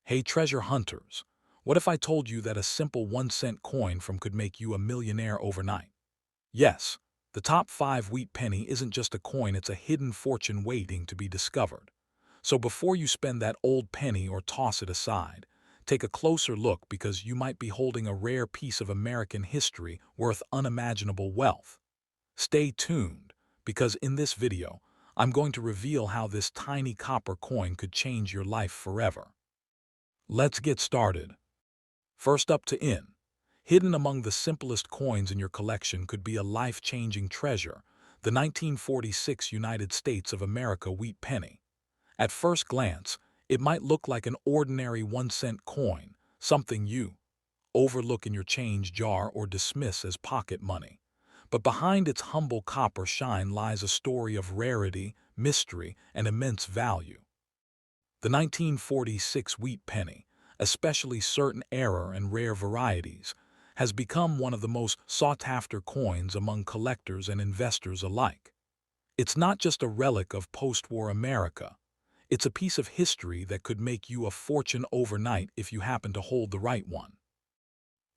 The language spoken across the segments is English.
Hey treasure hunters, what if I told you that a simple 1-cent coin could make you a millionaire overnight? Yes, the top 5 wheat penny isn't just a coin, it's a hidden fortune waiting to be discovered. So before you spend that old penny or toss it aside, take a closer look because you might be holding a rare piece of American history worth unimaginable wealth. Stay tuned, because in this video, I'm going to reveal how this tiny copper coin could change your life forever. Let's get started. First up to in. Hidden among the simplest coins in your collection could be a life-changing treasure, the 1946 United States of America wheat penny. At first glance, it might look like an ordinary 1-cent coin, something you overlook in your change jar or dismiss as pocket money. But behind its humble copper shine lies a story of rarity, mystery, and immense value. The 1946 wheat penny, especially certain era and rare varieties, has become one of the most sought-after coins among collectors and investors alike. It's not just a relic of post-war America. It's a piece of history that could make you a fortune overnight if you happen to hold the right one.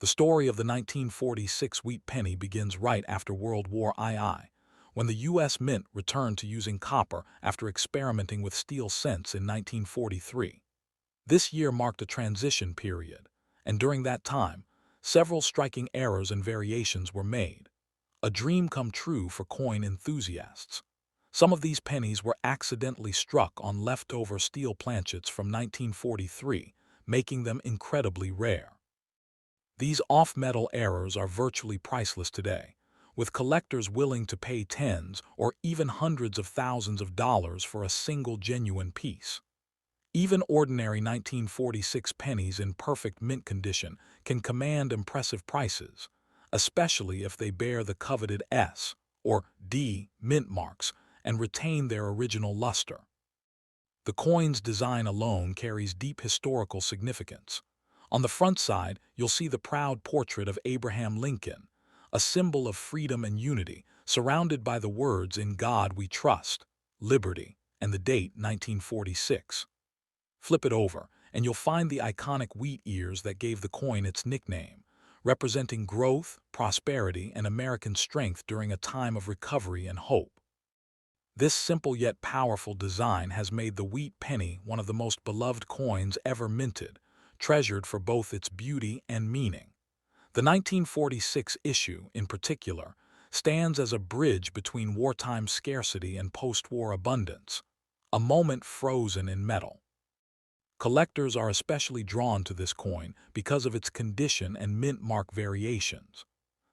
The story of the 1946 wheat penny begins right after World War II, when the U.S. Mint returned to using copper after experimenting with steel cents in 1943. This year marked a transition period, and during that time, several striking errors and variations were made. A dream come true for coin enthusiasts. Some of these pennies were accidentally struck on leftover steel planchets from 1943, making them incredibly rare. These off-metal errors are virtually priceless today, with collectors willing to pay tens or even hundreds of thousands of dollars for a single genuine piece. Even ordinary 1946 pennies in perfect mint condition can command impressive prices, especially if they bear the coveted S or D mint marks and retain their original luster. The coin's design alone carries deep historical significance. On the front side, you'll see the proud portrait of Abraham Lincoln, a symbol of freedom and unity, surrounded by the words "In God We Trust," "Liberty," and the date 1946. Flip it over, and you'll find the iconic wheat ears that gave the coin its nickname, representing growth, prosperity, and American strength during a time of recovery and hope. This simple yet powerful design has made the wheat penny one of the most beloved coins ever minted, treasured for both its beauty and meaning. The 1946 issue, in particular, stands as a bridge between wartime scarcity and post-war abundance, a moment frozen in metal. Collectors are especially drawn to this coin because of its condition and mint mark variations.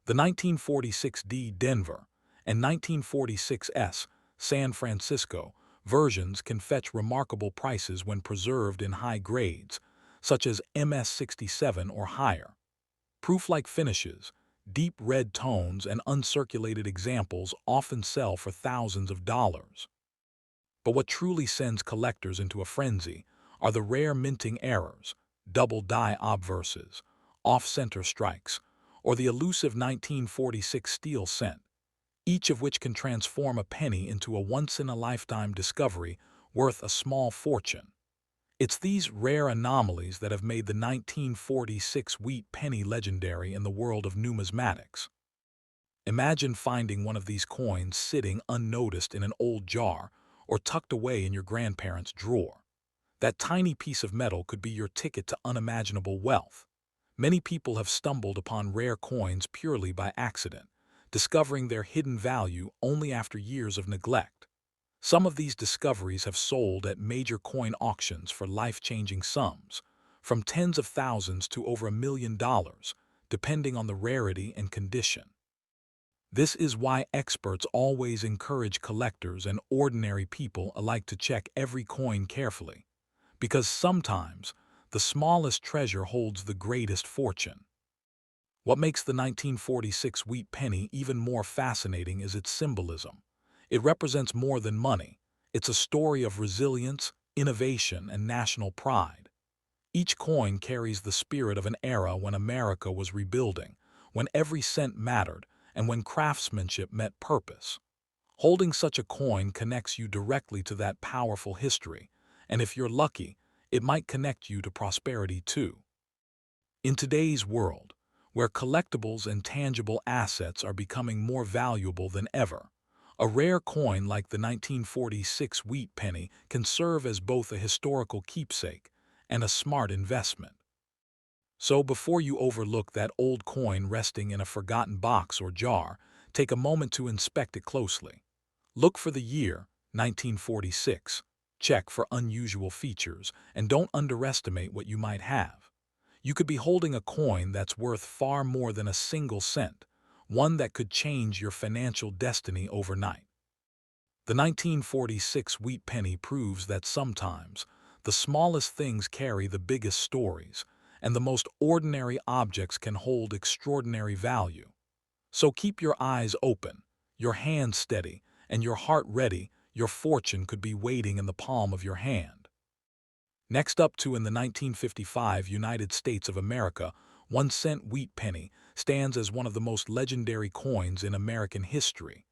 The 1946D Denver and 1946S San Francisco versions can fetch remarkable prices when preserved in high grades, such as MS67 or higher. Proof-like finishes, deep red tones, and uncirculated examples often sell for thousands of dollars. But what truly sends collectors into a frenzy are the rare minting errors, double die obverses, off-center strikes, or the elusive 1946 steel cent, each of which can transform a penny into a once-in-a-lifetime discovery worth a small fortune. It's these rare anomalies that have made the 1946 wheat penny legendary in the world of numismatics. Imagine finding one of these coins sitting unnoticed in an old jar or tucked away in your grandparents' drawer. That tiny piece of metal could be your ticket to unimaginable wealth. Many people have stumbled upon rare coins purely by accident, discovering their hidden value only after years of neglect. Some of these discoveries have sold at major coin auctions for life-changing sums, from tens of thousands to over $1 million, depending on the rarity and condition. This is why experts always encourage collectors and ordinary people alike to check every coin carefully, because sometimes the smallest treasure holds the greatest fortune. What makes the 1946 wheat penny even more fascinating is its symbolism. It represents more than money. It's a story of resilience, innovation, and national pride. Each coin carries the spirit of an era when America was rebuilding, when every cent mattered, and when craftsmanship met purpose. Holding such a coin connects you directly to that powerful history, and if you're lucky, it might connect you to prosperity too. In today's world, where collectibles and tangible assets are becoming more valuable than ever, a rare coin like the 1946 wheat penny can serve as both a historical keepsake and a smart investment. So before you overlook that old coin resting in a forgotten box or jar, take a moment to inspect it closely. Look for the year, 1946. Check for unusual features, and don't underestimate what you might have. You could be holding a coin that's worth far more than a single cent, one that could change your financial destiny overnight. The 1946 wheat penny proves that sometimes the smallest things carry the biggest stories, and the most ordinary objects can hold extraordinary value. So keep your eyes open, your hands steady, and your heart ready. Your fortune could be waiting in the palm of your hand. Next up in the 1955 United States of America, 1-cent wheat penny stands as one of the most legendary coins in American history.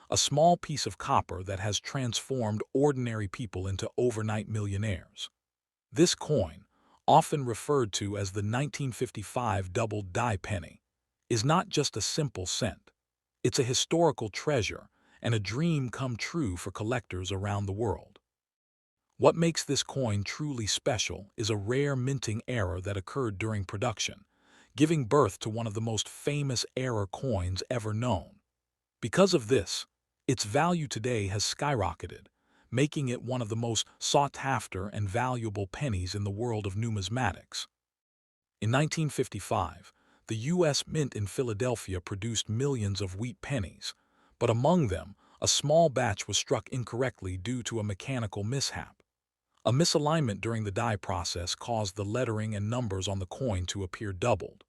A small piece of copper that has transformed ordinary people into overnight millionaires. This coin, often referred to as the 1955 double-die penny, is not just a simple cent. It's a historical treasure and a dream come true for collectors around the world. What makes this coin truly special is a rare minting error that occurred during production, giving birth to one of the most famous error coins ever known. Because of this, its value today has skyrocketed, making it one of the most sought-after and valuable pennies in the world of numismatics. In 1955, the U.S. Mint in Philadelphia produced millions of wheat pennies, but among them, a small batch was struck incorrectly due to a mechanical mishap. A misalignment during the die process caused the lettering and numbers on the coin to appear doubled.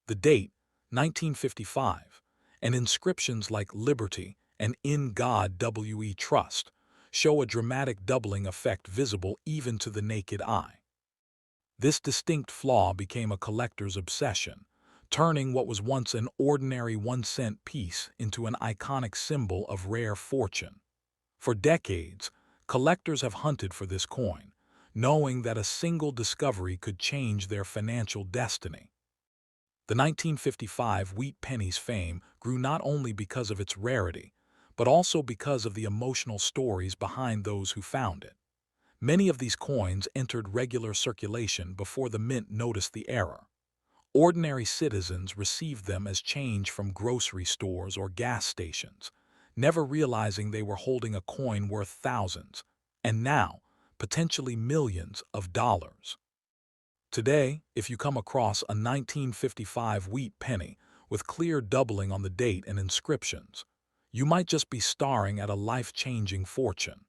The date, 1955, and inscriptions like Liberty and In God We Trust show a dramatic doubling effect visible even to the naked eye. This distinct flaw became a collector's obsession, turning what was once an ordinary 1-cent piece into an iconic symbol of rare fortune. For decades, collectors have hunted for this coin, knowing that a single discovery could change their financial destiny. The 1955 wheat penny's fame grew not only because of its rarity, but also because of the emotional stories behind those who found it. Many of these coins entered regular circulation before the mint noticed the error. Ordinary citizens received them as change from grocery stores or gas stations, never realizing they were holding a coin worth thousands, and now, potentially millions of dollars. Today, if you come across a 1955 wheat penny with clear doubling on the date and inscriptions, you might just be staring at a life-changing fortune.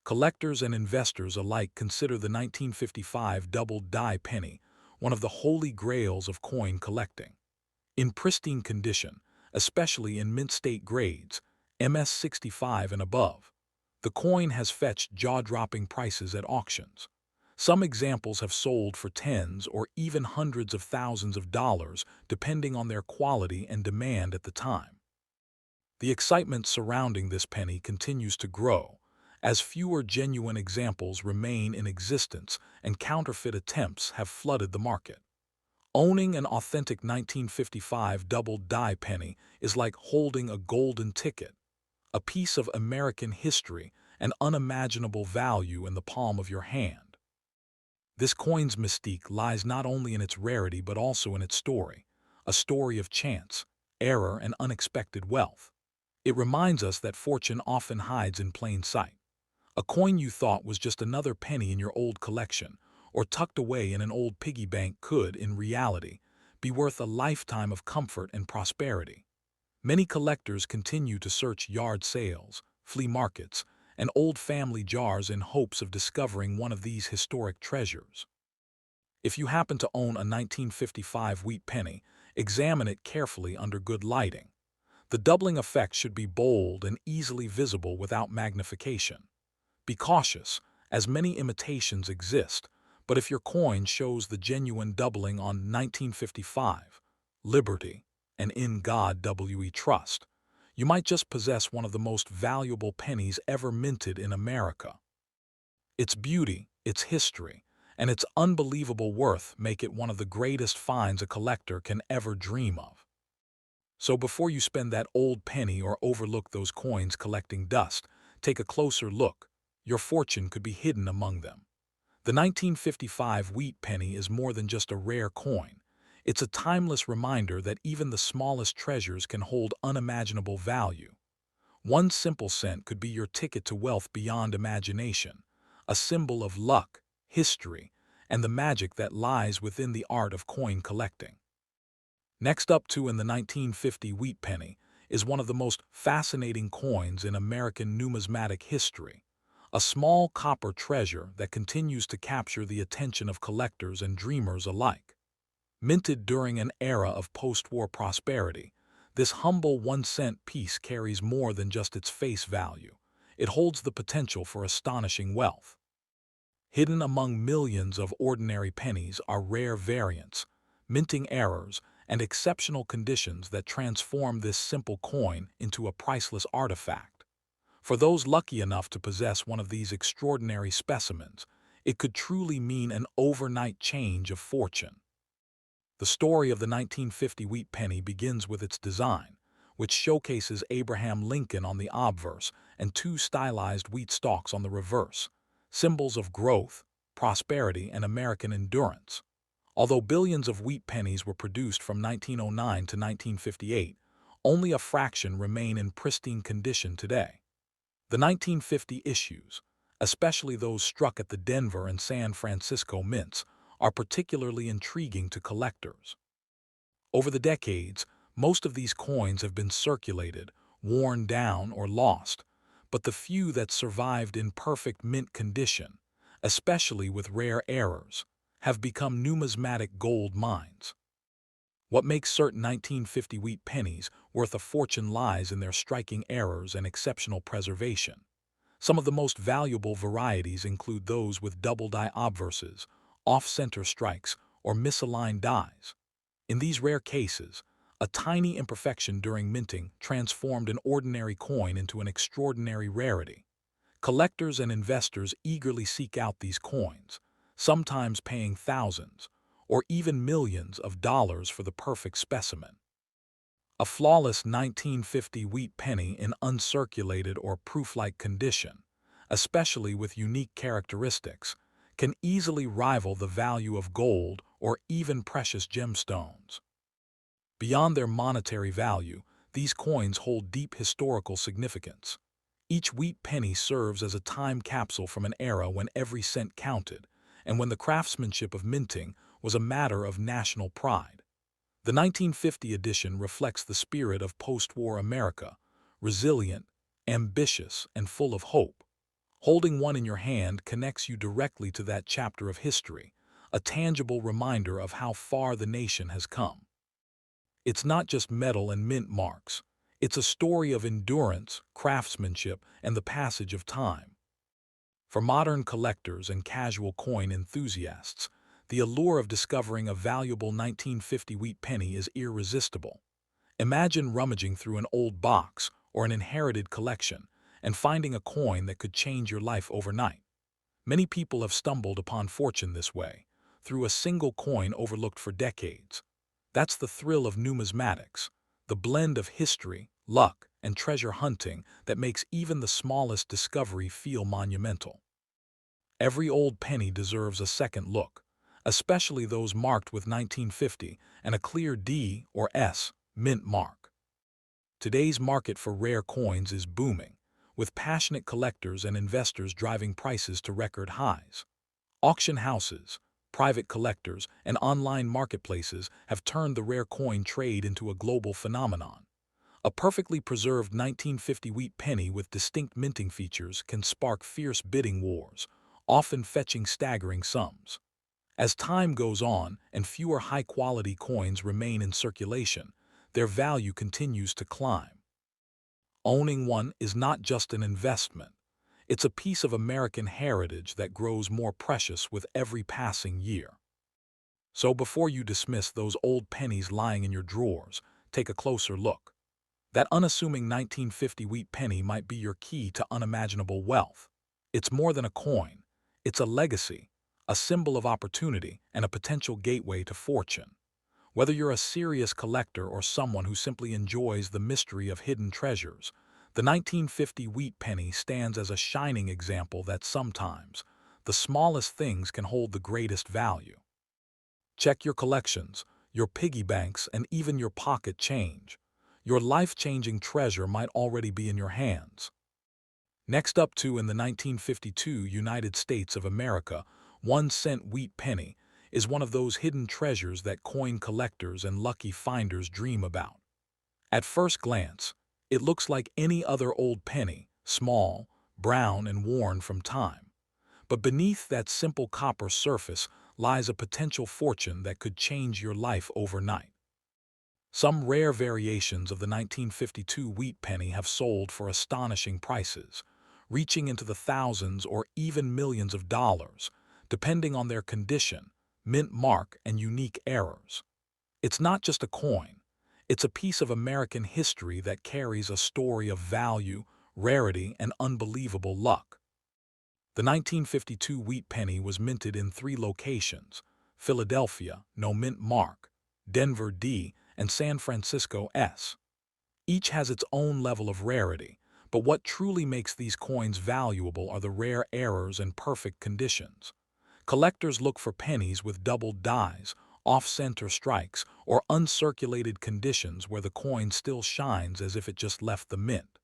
Collectors and investors alike consider the 1955 double-die penny one of the holy grails of coin collecting. In pristine condition, especially in mint-state grades, MS-65 and above, the coin has fetched jaw-dropping prices at auctions. Some examples have sold for tens or even hundreds of thousands of dollars, depending on their quality and demand at the time. The excitement surrounding this penny continues to grow, as fewer genuine examples remain in existence and counterfeit attempts have flooded the market. Owning an authentic 1955 double-die penny is like holding a golden ticket, a piece of American history and unimaginable value in the palm of your hand. This coin's mystique lies not only in its rarity but also in its story, a story of chance, error, and unexpected wealth. It reminds us that fortune often hides in plain sight. A coin you thought was just another penny in your old collection, or tucked away in an old piggy bank could, in reality, be worth a lifetime of comfort and prosperity. Many collectors continue to search yard sales, flea markets, and old family jars in hopes of discovering one of these historic treasures. If you happen to own a 1955 wheat penny, examine it carefully under good lighting. The doubling effect should be bold and easily visible without magnification. Be cautious, as many imitations exist, but if your coin shows the genuine doubling on 1955, Liberty, and In God We Trust, you might just possess one of the most valuable pennies ever minted in America. Its beauty, its history, and its unbelievable worth make it one of the greatest finds a collector can ever dream of. So before you spend that old penny or overlook those coins collecting dust, take a closer look. Your fortune could be hidden among them. The 1955 wheat penny is more than just a rare coin. It's a timeless reminder that even the smallest treasures can hold unimaginable value. One simple cent could be your ticket to wealth beyond imagination, a symbol of luck, history, and the magic that lies within the art of coin collecting. Next up in the 1950 wheat penny is one of the most fascinating coins in American numismatic history, a small copper treasure that continues to capture the attention of collectors and dreamers alike. Minted during an era of post-war prosperity, this humble 1-cent piece carries more than just its face value. It holds the potential for astonishing wealth. Hidden among millions of ordinary pennies are rare variants, minting errors, and exceptional conditions that transform this simple coin into a priceless artifact. For those lucky enough to possess one of these extraordinary specimens, it could truly mean an overnight change of fortune. The story of the 1950 wheat penny begins with its design, which showcases Abraham Lincoln on the obverse and two stylized wheat stalks on the reverse, symbols of growth, prosperity, and American endurance. Although billions of wheat pennies were produced from 1909 to 1958, only a fraction remain in pristine condition today. The 1950 issues, especially those struck at the Denver and San Francisco mints, are particularly intriguing to collectors. Over the decades, most of these coins have been circulated, worn down, or lost, but the few that survived in perfect mint condition, especially with rare errors, have become numismatic gold mines. What makes certain 1950 wheat pennies worth a fortune lies in their striking errors and exceptional preservation. Some of the most valuable varieties include those with double-die obverses, off-center strikes, or misaligned dies. In these rare cases, a tiny imperfection during minting transformed an ordinary coin into an extraordinary rarity. Collectors and investors eagerly seek out these coins, sometimes paying thousands or even millions of dollars for the perfect specimen. A flawless 1950 wheat penny in uncirculated or proof-like condition, especially with unique characteristics, can easily rival the value of gold or even precious gemstones. Beyond their monetary value, these coins hold deep historical significance. Each wheat penny serves as a time capsule from an era when every cent counted, and when the craftsmanship of minting was a matter of national pride. The 1950 edition reflects the spirit of post-war America, resilient, ambitious, and full of hope. Holding one in your hand connects you directly to that chapter of history, a tangible reminder of how far the nation has come. It's not just metal and mint marks. It's a story of endurance, craftsmanship, and the passage of time. For modern collectors and casual coin enthusiasts, the allure of discovering a valuable 1950 wheat penny is irresistible. Imagine rummaging through an old box or an inherited collection and finding a coin that could change your life overnight. Many people have stumbled upon fortune this way, through a single coin overlooked for decades. That's the thrill of numismatics, the blend of history, luck, and treasure hunting that makes even the smallest discovery feel monumental. Every old penny deserves a second look, especially those marked with 1950 and a clear D or S mint mark. Today's market for rare coins is booming, with passionate collectors and investors driving prices to record highs. Auction houses, private collectors, and online marketplaces have turned the rare coin trade into a global phenomenon. A perfectly preserved 1950 wheat penny with distinct minting features can spark fierce bidding wars, often fetching staggering sums. As time goes on and fewer high-quality coins remain in circulation, their value continues to climb. Owning one is not just an investment. It's a piece of American heritage that grows more precious with every passing year. So before you dismiss those old pennies lying in your drawers, take a closer look. That unassuming 1950 wheat penny might be your key to unimaginable wealth. It's more than a coin. It's a legacy, a symbol of opportunity and a potential gateway to fortune. Whether you're a serious collector or someone who simply enjoys the mystery of hidden treasures, the 1950 wheat penny stands as a shining example that sometimes the smallest things can hold the greatest value. Check your collections, your piggy banks, and even your pocket change. Your life-changing treasure might already be in your hands. Next up in the 1952 United States of America, 1-cent wheat penny is one of those hidden treasures that coin collectors and lucky finders dream about. At first glance, it looks like any other old penny, small, brown, and worn from time. But beneath that simple copper surface lies a potential fortune that could change your life overnight. Some rare variations of the 1952 wheat penny have sold for astonishing prices, reaching into the thousands or even millions of dollars, depending on their condition, mint mark, and unique errors. It's not just a coin, it's a piece of American history that carries a story of value, rarity, and unbelievable luck. The 1952 wheat penny was minted in 3 locations: Philadelphia, no mint mark; Denver, D., and San Francisco, S. Each has its own level of rarity, but what truly makes these coins valuable are the rare errors and perfect conditions. Collectors look for pennies with doubled dies, off-center strikes, or uncirculated conditions where the coin still shines as if it just left the mint.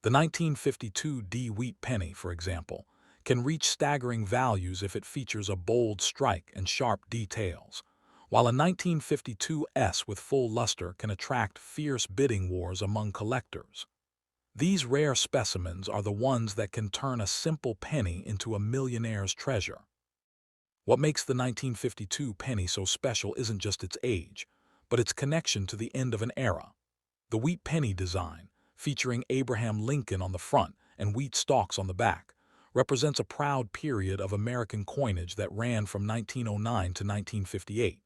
The 1952 D wheat penny, for example, can reach staggering values if it features a bold strike and sharp details, while a 1952 S with full luster can attract fierce bidding wars among collectors. These rare specimens are the ones that can turn a simple penny into a millionaire's treasure. What makes the 1952 penny so special isn't just its age, but its connection to the end of an era. The wheat penny design, featuring Abraham Lincoln on the front and wheat stalks on the back, represents a proud period of American coinage that ran from 1909 to 1958.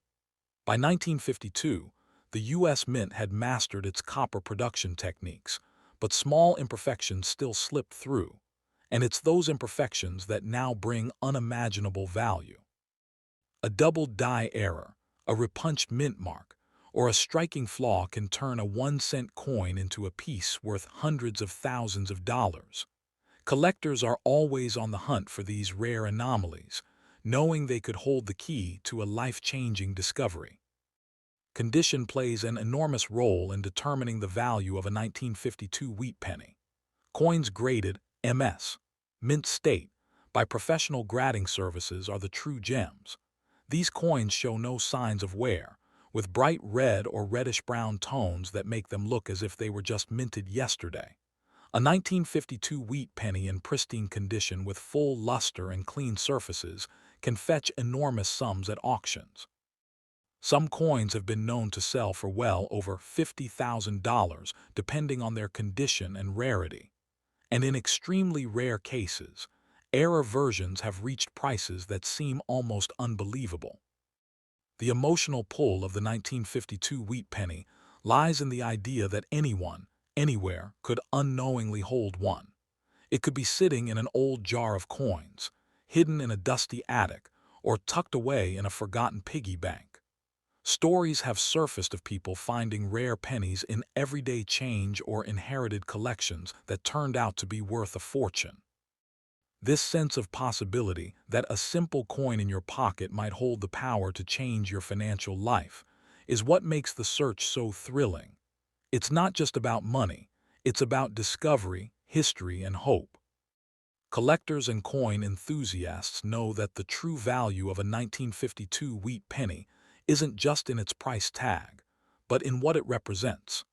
By 1952, the U.S. Mint had mastered its copper production techniques, but small imperfections still slipped through, and it's those imperfections that now bring unimaginable value. A doubled die error, a repunched mint mark, or a striking flaw can turn a 1-cent coin into a piece worth hundreds of thousands of dollars. Collectors are always on the hunt for these rare anomalies, knowing they could hold the key to a life-changing discovery. Condition plays an enormous role in determining the value of a 1952 wheat penny. Coins graded MS, mint state, by professional grading services are the true gems. These coins show no signs of wear, with bright red or reddish-brown tones that make them look as if they were just minted yesterday. A 1952 wheat penny in pristine condition with full luster and clean surfaces can fetch enormous sums at auctions. Some coins have been known to sell for well over $50,000 depending on their condition and rarity. And in extremely rare cases, error versions have reached prices that seem almost unbelievable. The emotional pull of the 1952 wheat penny lies in the idea that anyone, anywhere, could unknowingly hold one. It could be sitting in an old jar of coins, hidden in a dusty attic, or tucked away in a forgotten piggy bank. Stories have surfaced of people finding rare pennies in everyday change or inherited collections that turned out to be worth a fortune. This sense of possibility that a simple coin in your pocket might hold the power to change your financial life is what makes the search so thrilling. It's not just about money, it's about discovery, history, and hope. Collectors and coin enthusiasts know that the true value of a 1952 wheat penny isn't just in its price tag, but in what it represents.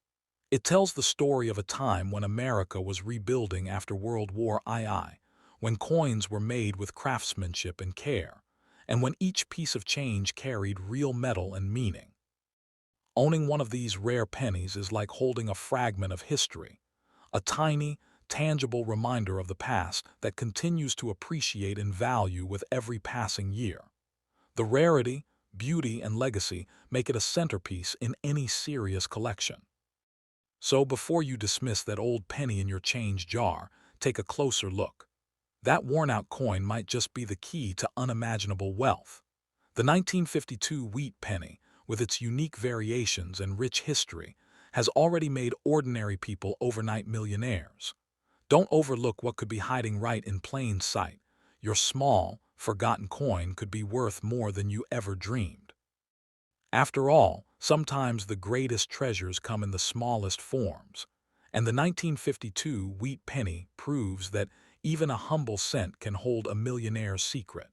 It tells the story of a time when America was rebuilding after World War II, when coins were made with craftsmanship and care, and when each piece of change carried real metal and meaning. Owning one of these rare pennies is like holding a fragment of history, a tiny, tangible reminder of the past that continues to appreciate in value with every passing year. The rarity, beauty, and legacy make it a centerpiece in any serious collection. So before you dismiss that old penny in your change jar, take a closer look. That worn-out coin might just be the key to unimaginable wealth. The 1952 wheat penny, with its unique variations and rich history, has already made ordinary people overnight millionaires. Don't overlook what could be hiding right in plain sight. Your small, forgotten coin could be worth more than you ever dreamed. After all, sometimes the greatest treasures come in the smallest forms, and the 1952 wheat penny proves that even a humble cent can hold a millionaire's secret.